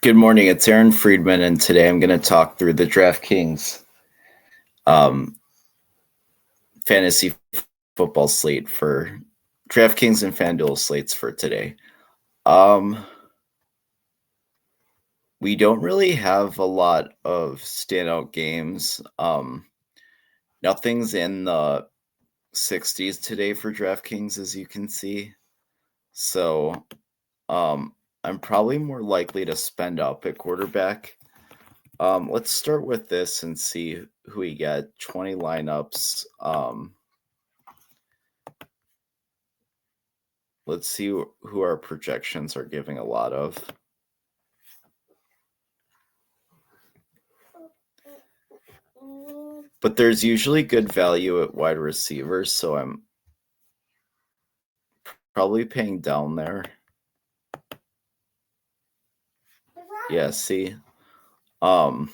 Good morning, it's Aaron Friedman, and today I'm going to talk through the DraftKings fantasy football slate for DraftKings and Fanduel slates for today. We don't really have a lot of standout games. Nothing's in the 60s today for DraftKings, as you can see. So I'm probably more likely to spend up at quarterback. Let's start with this and see who we get. 20 lineups. Let's see who our projections are giving a lot of. But there's usually good value at wide receivers, so I'm probably paying down there. Yeah, see? And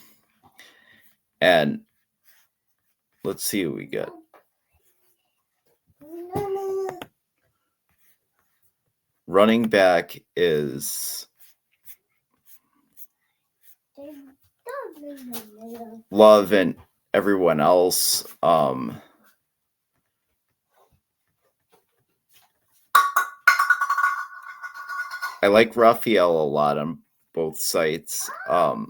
let's see who we get. Running back is Love and everyone else. I like Raphael a lot on both sites. Hemby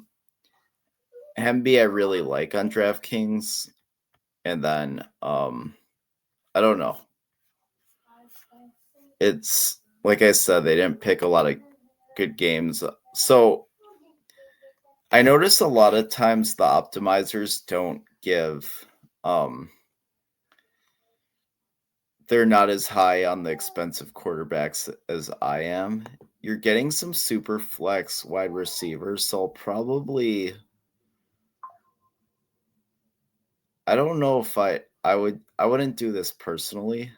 I really like on DraftKings. And then I don't know. It's like I said, they didn't pick a lot of good games. So I notice a lot of times the optimizers don't give they're not as high on the expensive quarterbacks as I am. You're getting some super flex wide receivers, so I'll probably I don't know if I wouldn't do this personally.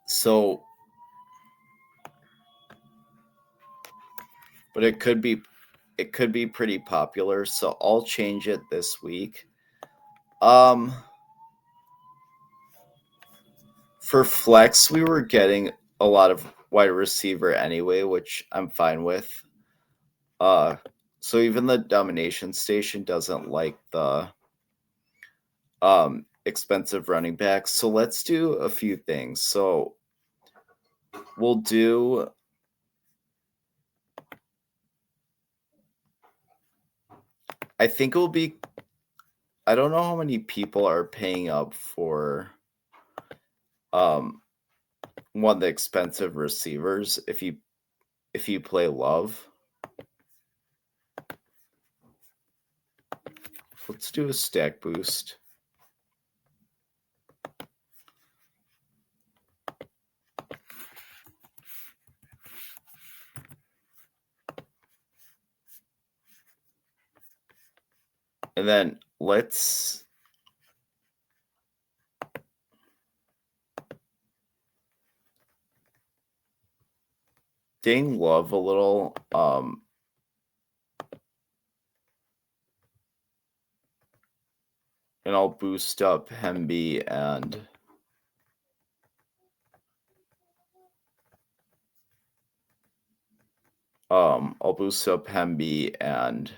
So but it could be pretty popular, so I'll change it this week. For flex, we were getting a lot of wide receiver anyway, which I'm fine with. So even the domination station doesn't like the expensive running backs. So let's do a few things. So we'll do I think it will be I don't know how many people are paying up for one of the expensive receivers if you play Love. Let's do a stack boost. And then let's ding Love a little. And I'll boost up Hemby and I'll boost up Hemby and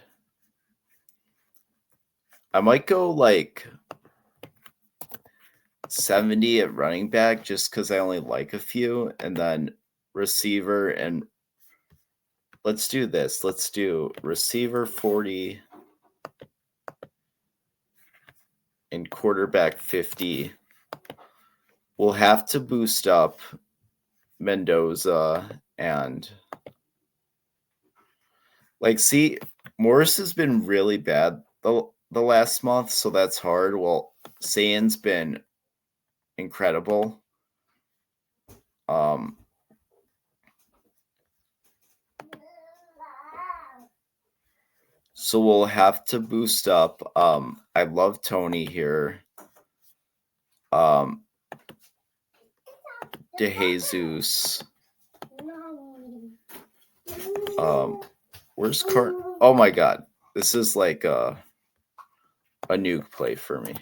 I might go like 70 at running back just because I only like a few, and then receiver, and let's do this. Let's do receiver 40 and quarterback 50. We'll have to boost up Mendoza and see, Morris has been really bad the last month, so that's hard. Well, Sayan's been incredible. So we'll have to boost up. I love Tony here. DeJesus. Where's Cart? Oh my God, this is like a nuke play for me.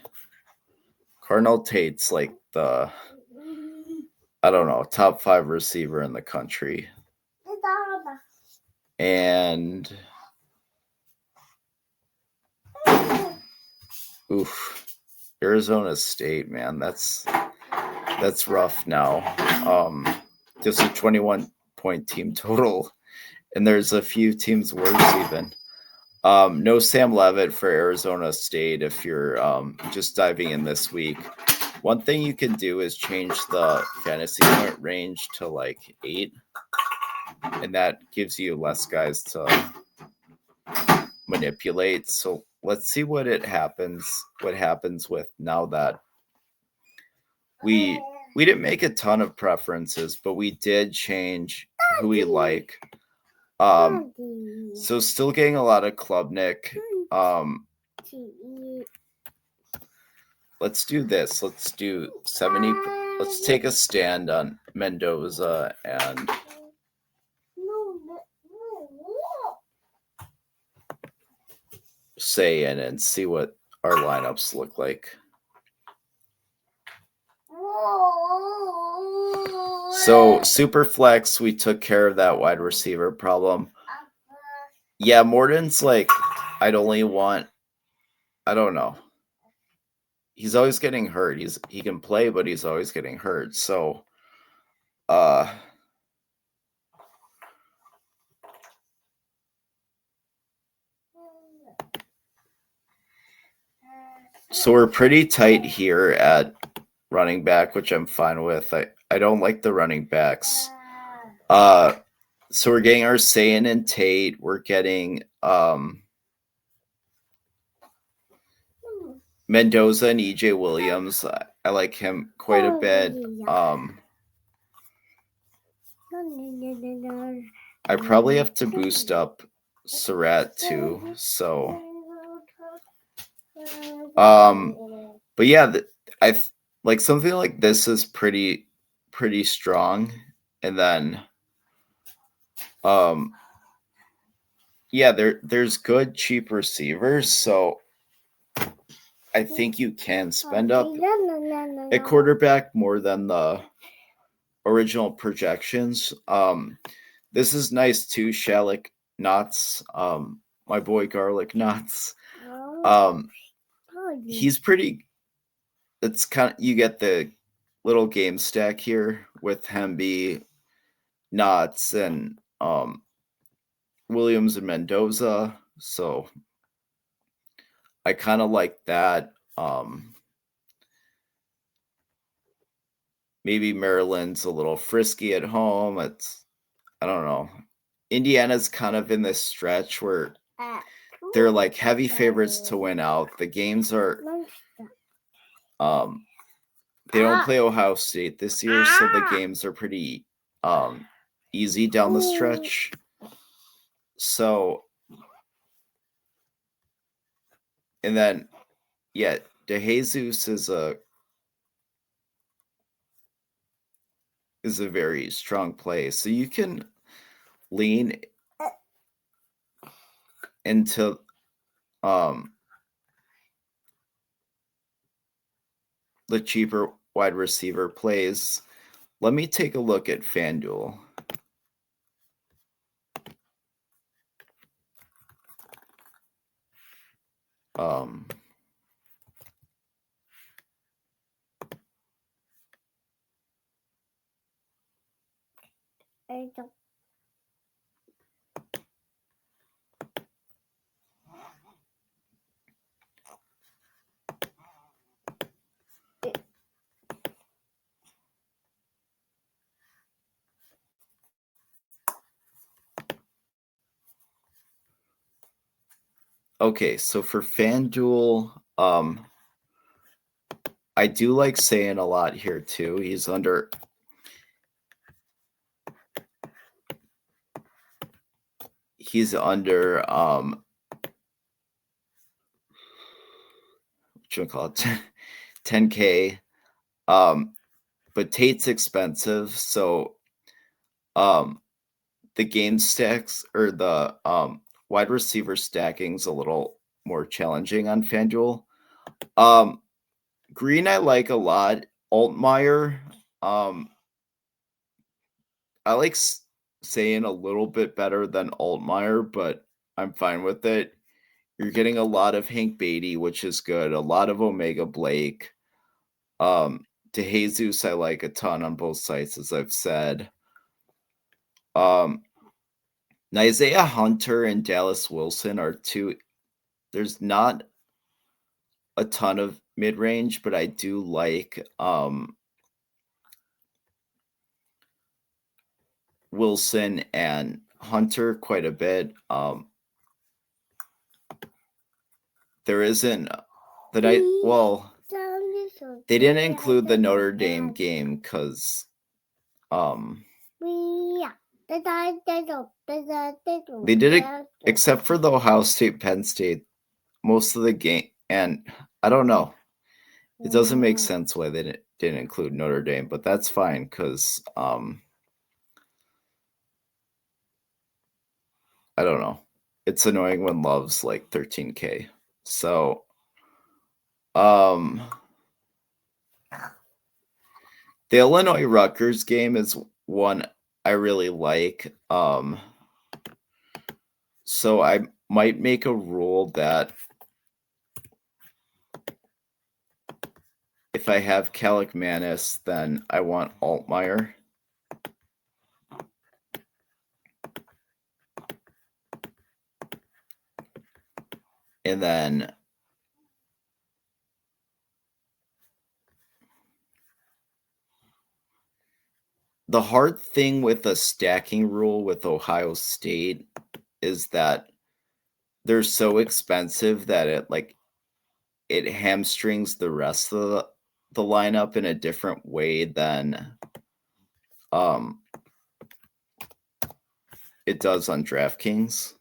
Cardinal Tate's like the, I don't know, top 5 receiver in the country. And oof, Arizona State, man, that's rough now. Just a 21-point team total, and there's a few teams worse even. No Sam Levitt for Arizona State if you're just diving in this week. One thing you can do is change the fantasy point range to like 8, and that gives you less guys to manipulate. So let's see what happens with now that we didn't make a ton of preferences, but we did change who we like. So still getting a lot of Klubnik. Let's do this. Let's do 70. Let's take a stand on Mendoza and Sayin and see what our lineups look like. So super flex, we took care of that wide receiver problem. Yeah, Morton's like, I don't know. He's always getting hurt. He can play, but he's always getting hurt. So so we're pretty tight here at running back, which I'm fine with. I don't like the running backs. So we're getting our Sayin and Tate. We're getting Mendoza and EJ Williams. I like him quite a bit. I probably have to boost up Surratt too. So, but yeah, I like something like this is pretty strong, and then, yeah, there's good cheap receivers, so I think you can spend up at quarterback more than the original projections. This is nice too, Shalik Knots, my boy Garlic Knots. He's pretty. It's kind of, you get the little game stack here with Hemby, Knots, and Williams and Mendoza. So I kind of like that. Maybe Maryland's a little frisky at home. I don't know. Indiana's kind of in this stretch where they're like heavy favorites to win out. The games are they don't play Ohio State this year, so the games are pretty easy down the stretch. So, and then yeah, DeJesus is a very strong play. So you can lean into the cheaper wide receiver plays. Let me take a look at Fanduel. Okay, so for Fanduel, I do like Sayin a lot here too. He's under what you call it, 10K. But Tate's expensive, so the game stacks or the wide receiver stacking's a little more challenging on FanDuel. Green I like a lot. Altmaier, I like saying a little bit better than Altmaier, but I'm fine with it. You're getting a lot of Hank Beatty, which is good. A lot of Omega Blake. DeJesus I like a ton on both sites, as I've said. Isaiah Hunter and Dallas Wilson are two. There's not a ton of mid-range, but I do like Wilson and Hunter quite a bit. There isn't that they didn't include the Notre Dame game because they did it except for the Ohio State Penn State. Most of the game, and I don't know. It doesn't make sense why they didn't include Notre Dame, but that's fine because I don't know. It's annoying when Love's like 13K. So the Illinois Rutgers game is one I really like. So I might make a rule that if I have Kalikmanis, then I want Altmaier. And then the hard thing with a stacking rule with Ohio State is that they're so expensive that it hamstrings the rest of the lineup in a different way than it does on DraftKings.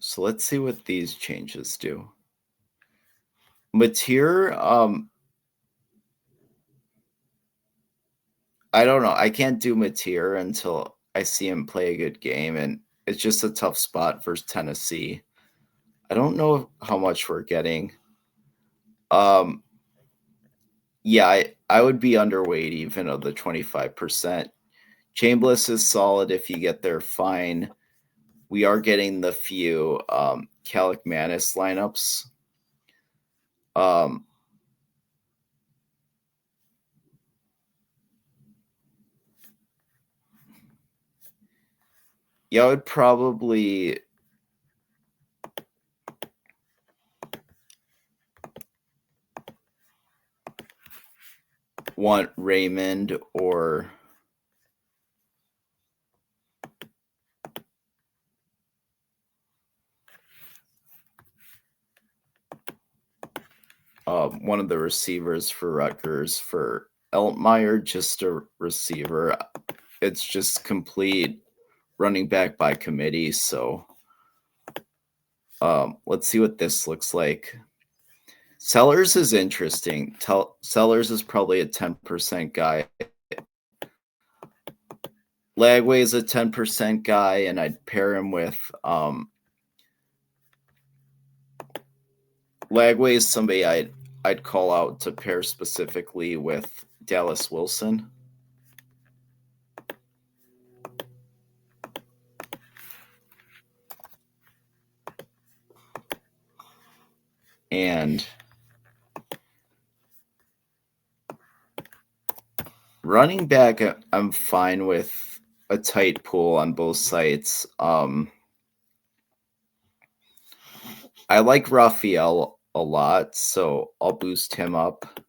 So let's see what these changes do. Mateer, I don't know. I can't do Mateer until I see him play a good game, and it's just a tough spot versus Tennessee. I don't know how much we're getting. Yeah, I would be underweight even of the 25%. Chambliss is solid if you get there, fine. We are getting the few Kalikmanis lineups. Yeah, I would probably want Raymond or one of the receivers for Rutgers. For Altmaier, just a receiver. It's just complete running back by committee. So let's see what this looks like. Sellers is interesting. Sellers is probably a 10% guy. Lagway is a 10% guy, and I'd pair him with Lagway is somebody I'd call out to pair specifically with Dallas Wilson. And running back, I'm fine with a tight pool on both sites. I like Raphael a lot, so I'll boost him up.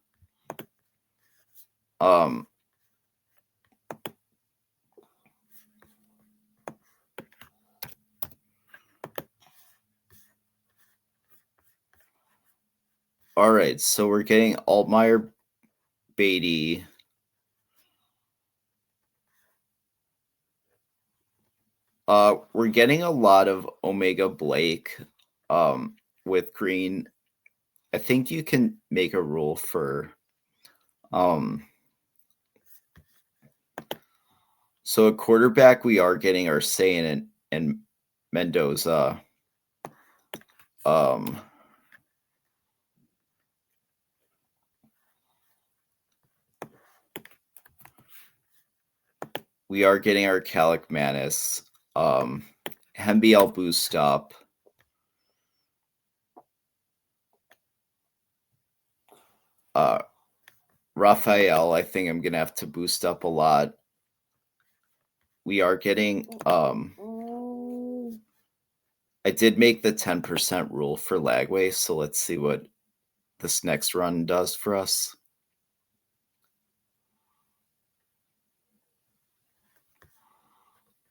All right, so we're getting Altmaier, Beatty. We're getting a lot of Omega Blake. with green. I think you can make a rule for so a quarterback, we are getting our Sayan and Mendoza. We are getting our Calicmanis, Hembiel boost up. Raphael, I think I'm gonna have to boost up a lot. We are getting I did make the 10% rule for Lagway, so let's see what this next run does for us.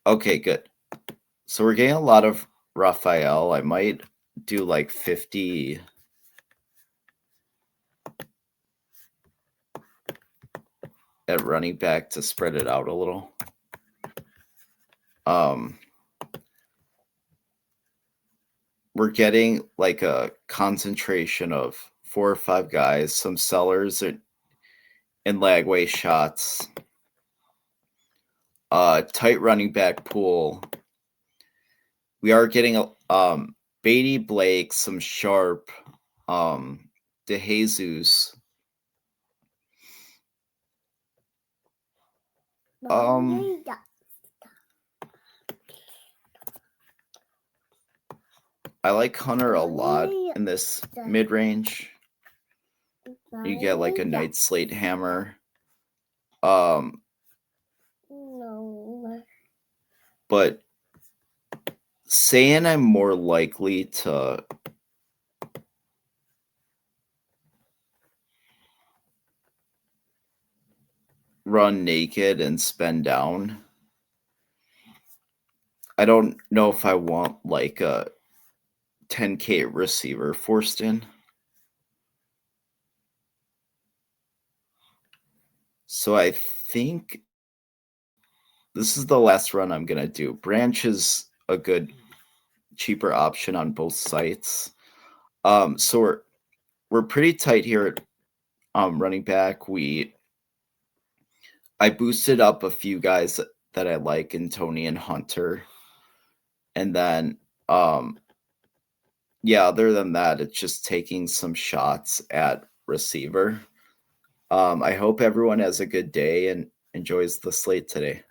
Okay, good. So we're getting a lot of Raphael. I might do like 50 at running back to spread it out a little. We're getting like a concentration of 4 or 5 guys, some sellers and Lagway shots. Tight running back pool. We are getting Beatty, Blake, some Sharp, DeJesus. I like Hunter a lot in this mid-range. You get like a Night Slate Hammer. But saying I'm more likely to run naked and spend down. I don't know if I want like a 10K receiver forced in. So I think this is the last run I'm going to do. Branch is a good, cheaper option on both sites. So we're pretty tight here at running back. I boosted up a few guys that I like in Tony and Hunter. And then, yeah, other than that, it's just taking some shots at receiver. I hope everyone has a good day and enjoys the slate today.